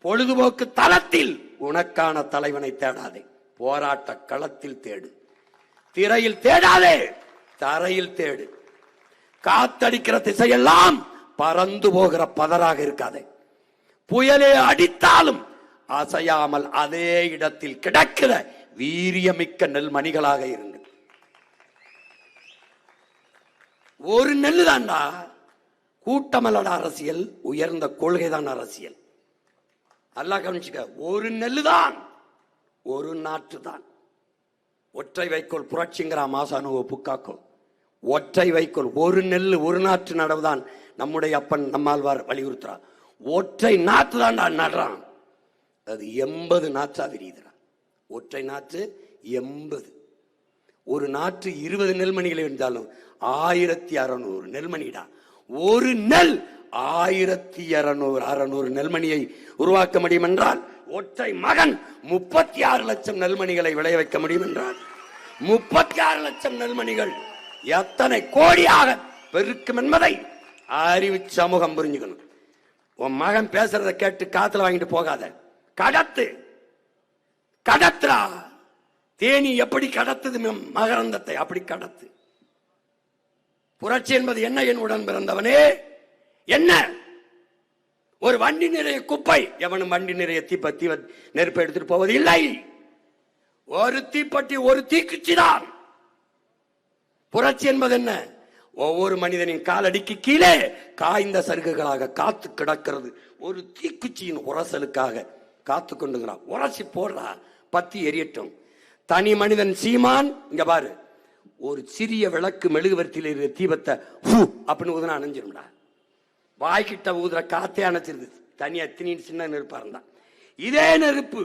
பொழுதுபோக்கு தளத்தில் உனக்கான தலைவனை தேடாதே, போராட்ட களத்தில் தேடு. திரையில் தேடாதே, தரையில் தேடு. காத்தடிக்கிற திசையெல்லாம் பறந்து போகிற பதராக இருக்காதே. புயலே அடித்தாலும் அசையாமல் அதே இடத்தில் கிடக்கிற வீரியமிக்க நெல்மணிகளாக இருங்கள். ஒரு நெல்லு தான்டா, கூட்டமல்லட அரசியல், உயர்ந்த கொள்கைதான் அரசியல். அல்லாஹ் கவனிச்சுக்க, ஒரு நெல்லு தான், ஒரு நாற்று தான். ஒற்றை வைக்கோல் புரட்சிங்கிற மாசானு புக்காக்கோ. ஒற்றை வைக்கோல், ஒரு நெல்லு ஒரு நாற்று நடவுதான் நம்முடைய அப்பன் நம்மாழ்வார் வலியுறுத்துறார். ஒற்றை நாற்று தான் நடுறான், அது 80 நாற்றா விரியுதுறான். ஒற்றை நாற்று 80. ஒரு நாற்று 20 நெல்மணிகளை இருந்தாலும் 1600 நெல்மணிடா. ஒரு நெல் 1600 நெல்மணியை உருவாக்க முடியும் என்றால், ஒற்றை மகன் 36 லட்சம் நெல்மணிகளை விளைய வைக்க முடியும் என்றால், 36 லட்சம் நெல்மணிகள் எத்தனை கோடியாக பெருக்கும் என்பதை அறிவு சமூகம் புரிஞ்சுக்கணும். உன் மகன் பேசுறத கேட்டு காத்துல வாங்கிட்டு போகாத, கடத்து. கடத்துறா. தேனி எப்படி கடத்துது மகரந்தத்தை, அப்படி கடத்து. புரட்சி என்பது என்ன என் உடன் பிறந்தவனே? என்ன? ஒரு வண்டி நிறைய குப்பை, எவனும் வண்டி நிறைய தீப்பத்தி நெருப்பை எடுத்துட்டு போவது இல்லை. ஒரு தீப்பட்டி, ஒரு தீக்குச்சி தான் புரட்சி என்பது. என்ன? ஒவ்வொரு மனிதனின் காலடிக்கு கீழே காய்ந்த சருகுகளாக காத்து கிடக்கிறது. ஒரு தீக்குச்சியின் உரசலுக்காக காத்து கொண்டுங்கிறான். உரசி போடுறா, பத்தி எரியட்டும். தனி மனிதன் சீமான் இங்க பாரு, ஒரு சிறிய விளக்கு மெழுகுவர்த்தியில் இருக்கிற தீபத்தை அப்படின்னு ஊதுனா அணைஞ்சிரும்டா. வாய்கிட்ட ஊதுற காத்தே அணைச்சிருது. தனியா திணின்னு சின்ன நெருப்பா இருந்தா. இதே நெருப்பு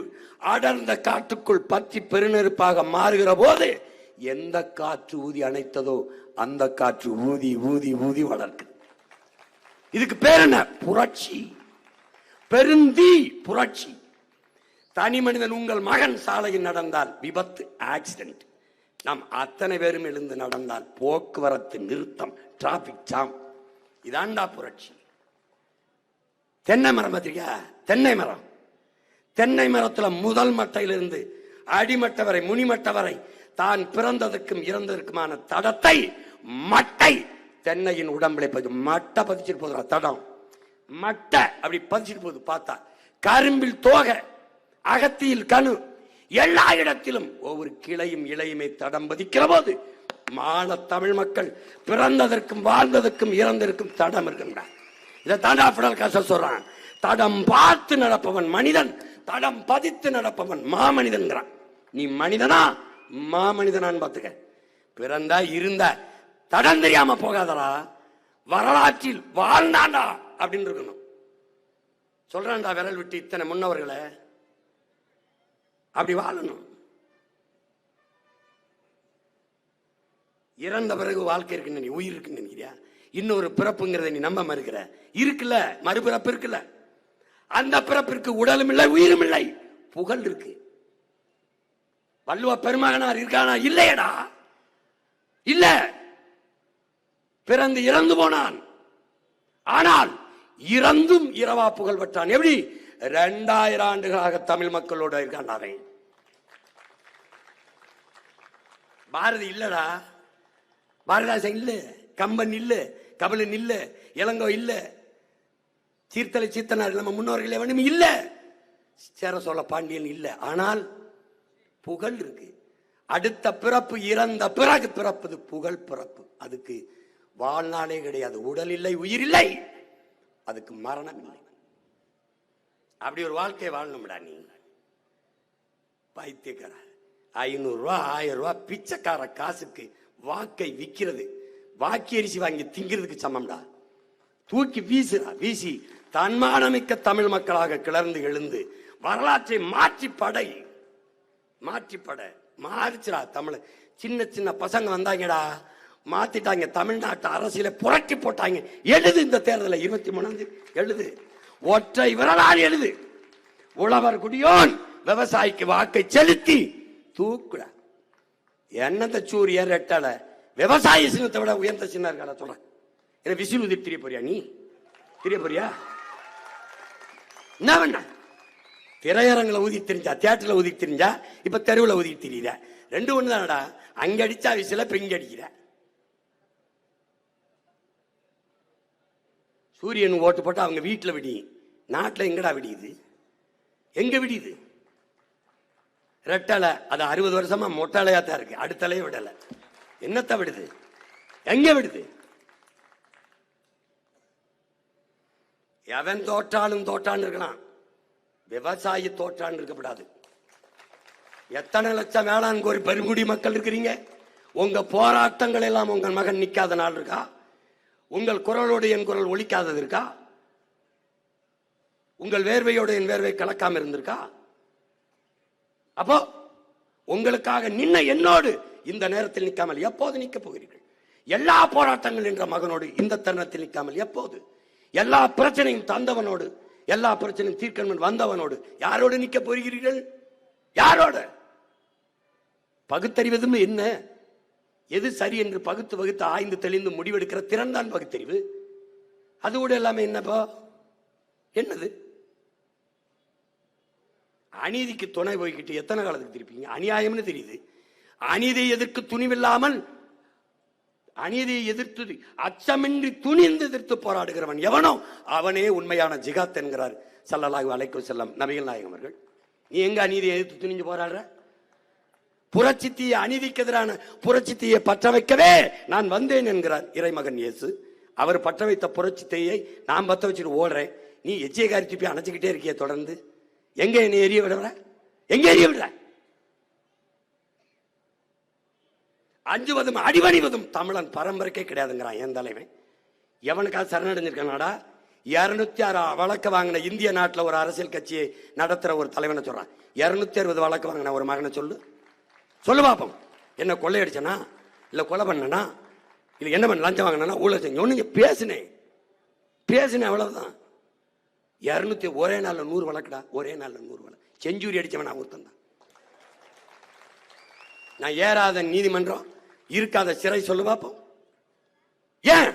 அடர்ந்த காட்டுக்குள் பற்றி பெருநெருப்பாக மாறுகிற போது எந்த காற்று ஊதி அணைத்ததோ அந்த காற்று ஊதி ஊதி ஊதி வளர்க்குது. இதுக்கு பேர் என்ன? புரட்சி. பெருந்தீ புரட்சி. தனி மனிதன் உங்கள் மகன் சாலையில் நடந்தால் விபத்து, ஆக்சிடென்ட். நாம் அத்தனை பேரும் எழுந்து நடந்தால் போக்குவரத்து நிறுத்தம், டிராபிக் ஜாம். இதாண்டா புரட்சி. தென்னை மரம் பார்த்திருக்கியா? தென்னை மரம். தென்னை மரத்துல முதல் மட்டையிலிருந்து அடிமட்ட வரை, முனிமட்ட வரை தான் பிறந்ததற்கும் இறந்ததற்குமான தடத்தை, மட்டை தென்னையின் உடம்புல மட்டை பதிச்சிட்டு போதுற தடம், மட்டை அப்படி பதிச்சிட்டு போகுது. பார்த்தா கரும்பில் தோகை, அகத்தியில் கணு, எல்லா இடத்திலும் ஒவ்வொரு கிளையும் இலையுமே தடம் பதிக்கிற போது மான தமிழ் மக்கள் பிறந்ததற்கும் வாழ்ந்ததற்கும் இறந்ததற்கும் தடம் இருக்கின்றார். இதை தாண்டா பிடல் காசல் சொல்றான். தடம் பார்த்து நடப்பவன் மனிதன், தடம் பதித்து நடப்பவன் மாமனிதன்கிறான். நீ மனிதனா மாமனிதனான்னு பார்த்துக்க. பிறந்தா இருந்த தடம் தெரியாம போகாதரா, வரலாற்றில் வாழ்ந்தாண்டா அப்படின்னு இருக்கணும். சொல்றான்டா விரல் விட்டு இத்தனை முன்னவர்களை, அப்படி வாழணும். இறந்த பிறகு வாழ்க்கை இருக்குன்னு நீ, உயிர் இருக்குன்னு நினைக்கிறியா? இன்னொரு பிறப்புங்கிறத நீ நம்ப மறுக்கிற. இருக்குல்ல, மறுபிறப்பு இருக்குல்ல. அந்த பிறப்பிற்கு உடலும் இல்லை, உயிரும் இல்லை, புகழ் இருக்கு. வள்ளுவ பெருமகனார் இருக்கானா? இல்லையடா, இல்ல. பிறந்து இறந்து போனான், ஆனால் இறந்தும் இரவா புகழ் பெற்றான். எப்படி? 2000 ஆண்டுகளாக தமிழ் மக்களோட இருக்கான் அவன். பாரதி இல்லடா, பாரதிதாசன் இல்ல, கம்பன் இல்ல, கபிலன் இல்ல, இளங்கோ இல்ல, சீர்த்தலை சீத்தனார் நம்ம முன்னோர்கள் எவனும் இல்ல, சேர சோழ பாண்டியன் இல்ல. ஆனால் புகழ் இருக்கு. அடுத்த பிறப்பு இறந்த பிறகு பிறப்பது புகழ் பிறப்பு. அதுக்கு வாழ்நாளே கிடையாது. உடல் இல்லை, உயிர் இல்லை, அதுக்கு மரணம் இல்லை. அப்படி ஒரு வாழ்க்கை வாழணும்டா நீ. பைத்தியக்கார 500 ரூபா 1000 ரூபா பிச்சைக்கார காசுக்கு வாக்கை விற்கிறது, வாக்கி அரிசி வாங்கி திங்கிறதுக்கு சமம்டா. தூக்கி வீசுறா. வீசி தன்மானமிக்க தமிழ் மக்களாக கிளர்ந்து எழுந்து வரலாற்றை மாற்றி படை, மாற்றி படை மாறிச்சுடா. தமிழ் சின்ன சின்ன பசங்க வந்தாங்கடா, மாத்திட்டாங்க. தமிழ்நாட்டு அரசியலை புரட்டி போட்டாங்க. எழுது, இந்த தேர்தலை 23 எழுது, ஒற்றை விரலால் எழுது. உழவர் குடியோன் விவசாயிக்கு வாக்கை செலுத்தி தூக்குட. என்னந்த சூரிய ரெட்டல விவசாய சின்னத்தை விட உயர்ந்த சின்ன இருக்கா சொல்ற. என்ன விசில் உதிர் தெரிய போறியா? நீ தெரிய போறியா? என்ன வேணா திரையரங்களை ஊதி தெரிஞ்சா, தியேட்டர்ல ஊதி தெரிஞ்சா, இப்ப தெருவில் ஊதி தெரியுத. ரெண்டு ஒண்ணு தானடா. அங்க அடிச்சா விசில பிங்க அடிக்கிற. சூரியன் ஓட்டு போட்டு அவங்க வீட்டுல விடி, நாட்டுல எங்கடா விடியுது? எங்க விடியுது? ரெட்டலை அது 60 வருஷமா மொட்டலையா தான் இருக்கு, அடுத்தலையே விடல. என்னத்த விடுது? எங்க விடுது? எவன் தோற்றாலும் தோற்றான்னு இருக்கலாம், விவசாயி தோற்றான்னு இருக்கக்கூடாது. எத்தனை லட்சம் வேளாண் கோரி பெருங்குடி மக்கள் இருக்கிறீங்க. உங்க போராட்டங்கள் எல்லாம் உங்கள் மகன் நிக்காத நாள் இருக்கா? உங்கள் குரலோடு என் குரல் ஒலிக்காதது இருக்கா? உங்கள் வேர்வையோடு என் வேர்வை கலக்காம இருந்திருக்கா? அப்போ உங்களுக்காக நின்ன என்னோடு இந்த நேரத்தில் நிற்காமல் எப்போது நிற்க போகிறீர்கள்? எல்லா போராட்டங்கள் என்ற மகனோடு இந்த தருணத்தில் நிற்காமல் எப்போது? எல்லா பிரச்சனையும் தந்தவனோடு, எல்லா பிரச்சனையும் தீர்க்கணும் வந்தவனோடு யாரோடு நிற்க போகிறீர்கள்? யாரோட? பகுத்தறிவதும் என்ன, எது சரி என்று பகுத்து வகுத்து ஆய்ந்து தெளிந்து முடிவெடுக்கிற திறன் தான் பகுத்தறிவு. அது கூட எல்லாமே என்னப்பா? என்னது? அநீதிக்கு துணை போய்கிட்டு எத்தனை காலத்துக்கு திருப்பீங்க? அநியாயம்னு தெரியுது. அநீதியை எதிர்க்கு துணிவில்லாமல், அநீதியை எதிர்த்து அச்சமின்றி துணிந்து எதிர்த்து போராடுகிறவன் எவனோ அவனே உண்மையான ஜிகாத் என்கிறார் ஸல்லல்லாஹு அலைஹி வஸல்லம் நபிகள் நாயகம் அவர்கள். நீ எங்க அநீதியை எதிர்த்து துணிஞ்சு போராடுற? புரட்சித்தீய அநீதிக்கு எதிரான புரட்சித்தீயை பற்ற வைக்கவே நான் வந்தேன் என்கிறார் இறைமகன் இயேசு. அவர் பற்ற வைத்த புரட்சித்தீயை நான் பற்ற வச்சுட்டு ஓடுறேன், நீ எச்சியை காரி திருப்பி அணைச்சிக்கிட்டே இருக்கிய தொடர்ந்து. எங்க நீ எரிய விடுற? எங்க எரிய விடுற? அஞ்சுவதும் அடிவணிவதும் தமிழன் பரம்பரைக்கே கிடையாதுங்கிறான் என் தலைவன். எவனுக்காக சரணடைஞ்சிருக்கானடா? 206 வழக்கு வாங்கின இந்திய நாட்டில் ஒரு அரசியல் கட்சியை நடத்துற ஒரு தலைவனை சொல்றான். 260 வழக்கு வாங்கின ஒரு மகனை சொல்லு, சொல்லு பாப்போம். என்ன கொள்ளையடிச்சனா, இல்ல கொலை பண்ணனா, இல்ல என்ன பண்ண லஞ்சம் வாங்கினா, ஊழல் செஞ்ச ஒண்ணு பேசுனேன் அவ்வளவுதான். 200 ஒரே நாள்ல 100 வழக்குடா, ஒரே நாள்ல 100 வழக்கு. செஞ்சுரி அடிச்சவன் நான் ஒருத்தன் தான். நான் ஏறாத நீதிமன்றம், இருக்காத சிறை சொல்லு பார்ப்போம். ஏன்?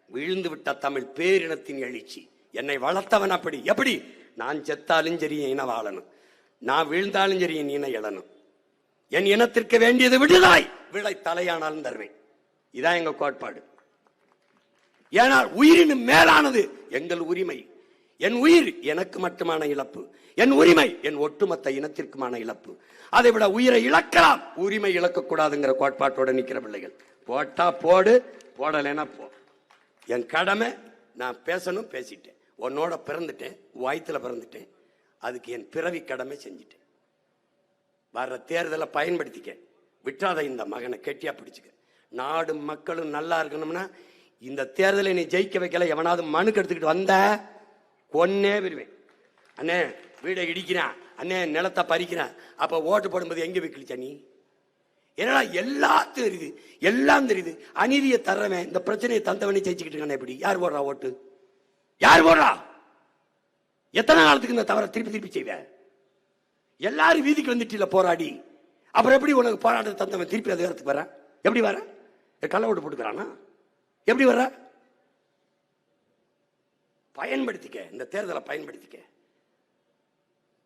விழுந்து விட்ட தமிழ் பேரினத்தின் எழுச்சி. என்னை வளர்த்தவன் அப்படி. எப்படி? நான் செத்தாலும் சரி என் இன வாழணும், நான் வீழ்ந்தாலும் சரி என் இன எழணும். என் இனத்திற்கு வேண்டியது விடுதாய், விளை தலையானாலும் தருவேன். இதான் எங்க கோட்பாடு. ஏனால் உயிரினும் மேலானது எங்கள் உரிமை. என் உயிர் எனக்கு மட்டுமான இழப்பு, என் உரிமை என் ஒட்டுமொத்த இனத்திற்குமான இழப்பு. அதை விட உயிரை இழக்கலாம், உரிமை இழக்கக்கூடாதுங்கிற கோட்பாட்டோட நிக்கிற பிள்ளைகள். போட்டா போடு, போடலைன்னா போ. என் கடமை, நான் பேசணும், பேசிட்டேன். உன்னோட பிறந்துட்டேன், வயிற்றுல பிறந்துட்டேன், அதுக்கு என் பிறவி கடமை செஞ்சுட்டேன். வர்ற தேர்தலை பயன்படுத்திக்க, விட்டாத இந்த மகனை கெட்டியா பிடிச்சுக்க. நாடும் மக்களும் நல்லா இருக்கணும்னா இந்த தேர்தலை நீ ஜெயிக்க வைக்கல, எவனாவது மனுக்கு எடுத்துக்கிட்டு வந்த கொன்னே விடுவேன். அண்ணே வீடை இடிக்கிறான், அண்ணே நிலத்தை பறிக்கிறான், அப்ப ஓட்டு போடும்போது எங்க வைக்கலிச்சா நீ? ஏன்னா எல்லாம் தெரியுது, எல்லாம் தெரியுது. அநீதியை தர்றவன், இந்த பிரச்சனையை தந்தவனே ஜெயிச்சுக்கிட்டு இருக்கானே. எப்படி? யார் போடுறா ஓட்டு? யார் போடுறா? எத்தனை காலத்துக்கு இந்த தவறை திருப்பி திருப்பி செய்வ? எல்லாரும் வீதிக்கு வந்துட்டு போராடி, அப்புறம் எப்படி உனக்கு போராட்ட தந்தவன் திருப்பி அதிகாரத்துக்கு வர? எப்படி வர? கள்ள ஓட்டு போட்டுக்கிறானா? எப்படி வர்ற? பயன்படுத்திக்க, இந்த தேர்தலை பயன்படுத்திக்க.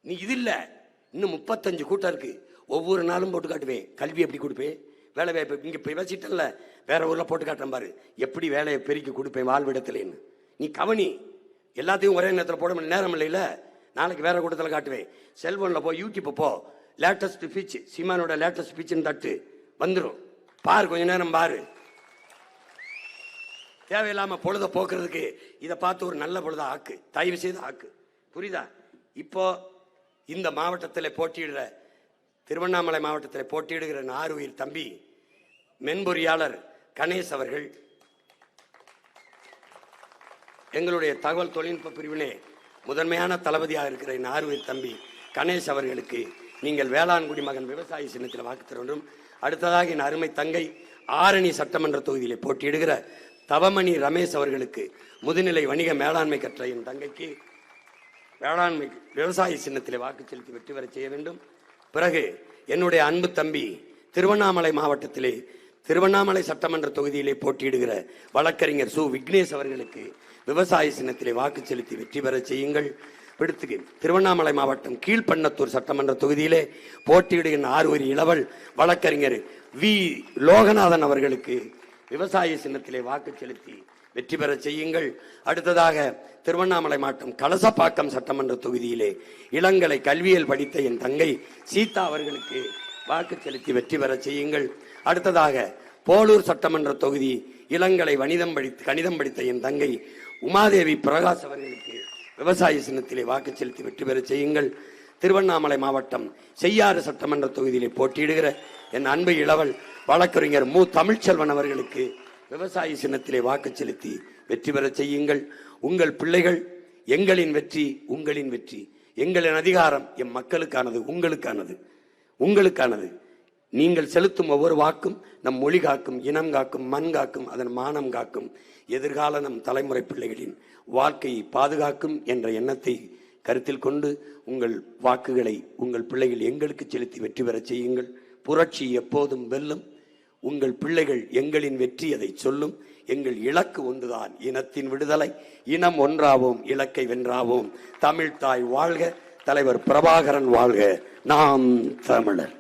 நீ இது இல்ல, இன்னும் 35 கூட்டம் இருக்கு. ஒவ்வொரு நாளும் போட்டு காட்டுவேன். கல்வி எப்படி கொடுப்பேன், வேலை வாய்ப்பு இங்க பேசிட்டல, வேற ஊர்ல போட்டு காட்டுறேன் பாரு, எப்படி வேலையை பெருக்கி கொடுப்பேன் வாழ்விடத்துலன்னு. நீ கவனி. எல்லாத்தையும் ஒரே நேரத்தில் போட நேரம் இல்லைல்ல. நாளைக்கு வேற கூட்டத்தில் காட்டுவேன். செல்போன்ல போ, யூடியூப் போ, லேட்டஸ்ட் ஸ்பீச், சீமானோட லேட்டஸ்ட் ஸ்பீச்னு தட்டு வந்துடும். பாரு, கொஞ்ச நேரம் பாரு. தேவையில்லாம பொழுத போக்குறதுக்கு இதை பார்த்து ஒரு நல்ல பொழுத ஆக்கு, தயவு செய்து ஆக்கு. புரியுதா? இப்போ இந்த மாவட்டத்தில் போட்டியிடுற, திருவண்ணாமலை மாவட்டத்தில் போட்டியிடுகிற நாருயிர் தம்பி மென்பொறியாளர் கணேஷ் அவர்கள், எங்களுடைய தகவல் தொழில்நுட்ப பிரிவிலே முதன்மையான தளபதியாக இருக்கிற நாருயிர் தம்பி கணேஷ் அவர்களுக்கு நீங்கள் வேளாண்குடி மகன் விவசாயி சின்னத்தில் வாக்கு தர வேண்டும். அடுத்ததாக என் அருமை தங்கை ஆரணி சட்டமன்ற தொகுதியிலே போட்டியிடுகிற தவமணி ரமேஷ் அவர்களுக்கு முதுநிலை வணிக மேலாண்மை கற்ற என் தங்கைக்கு வேளாண்மை விவசாய சின்னத்திலே வாக்கு செலுத்தி வெற்றி பெற செய்ய வேண்டும். பிறகு என்னுடைய அன்பு தம்பி திருவண்ணாமலை மாவட்டத்திலே திருவண்ணாமலை சட்டமன்ற தொகுதியிலே போட்டியிடுகிற வழக்கறிஞர் சு விக்னேஷ் அவர்களுக்கு விவசாய சின்னத்திலே வாக்கு செலுத்தி வெற்றி பெற செய்யுங்கள். விடுத்துகிறேன். திருவண்ணாமலை மாவட்டம் கீழ்பண்ணத்தூர் சட்டமன்ற தொகுதியிலே போட்டியிடுகின்ற ஆறுவரி இளவல் வழக்கறிஞர் வி லோகநாதன் அவர்களுக்கு விவசாய சின்னத்திலே வாக்கு செலுத்தி வெற்றி பெற செய்யுங்கள். அடுத்ததாக திருவண்ணாமலை மாவட்டம் கலசப்பாக்கம் சட்டமன்ற தொகுதியிலே இளங்கலை கல்வியல் படித்த என் தங்கை சீதா அவர்களுக்கு வாக்கு செலுத்தி வெற்றி பெற செய்யுங்கள். அடுத்ததாக போலூர் சட்டமன்ற தொகுதி இளங்கலை கணிதம் படித்த என் தங்கை உமாதேவி பிரகாஷ் அவர்களுக்கு விவசாய சின்னத்திலே வாக்கு செலுத்தி வெற்றி பெற செய்யுங்கள். திருவண்ணாமலை மாவட்டம் செய்யாறு சட்டமன்ற தொகுதியிலே போட்டியிடுகிற என் அன்பு இளவல் வழக்கறிஞர் மு தமிழ்ச்செல்வன் அவர்களுக்கு விவசாய சின்னத்திலே வாக்கு செலுத்தி வெற்றி பெற செய்யுங்கள். உங்கள் பிள்ளைகள் எங்களின் வெற்றி, உங்களின் வெற்றி. எங்களின் அதிகாரம் எம் மக்களுக்கானது, உங்களுக்கானது. நீங்கள் செலுத்தும் ஒவ்வொரு வாக்கும் நம் மொழி காக்கும், இனம் காக்கும், மண் காக்கும், அதன் மானம் காக்கும், எதிர்கால நம் தலைமுறை பிள்ளைகளின் வாழ்க்கையை பாதுகாக்கும் என்ற எண்ணத்தை கருத்தில் கொண்டு உங்கள் வாக்குகளை உங்கள் பிள்ளைகள் எங்களுக்கு செலுத்தி வெற்றி பெற செய்யுங்கள். புரட்சி எப்போதும் வெல்லும். உங்கள் பிள்ளைகள் எங்களின் வெற்றி அதை சொல்லும். எங்கள் இலக்கு ஒன்றுதான், இனத்தின் விடுதலை. இனம் ஒன்றாவோம், இலக்கை வென்றாவோம். தமிழ் தாய் வாழ்க, தலைவர் பிரபாகரன் வாழ்க. நாம் தமிழர்.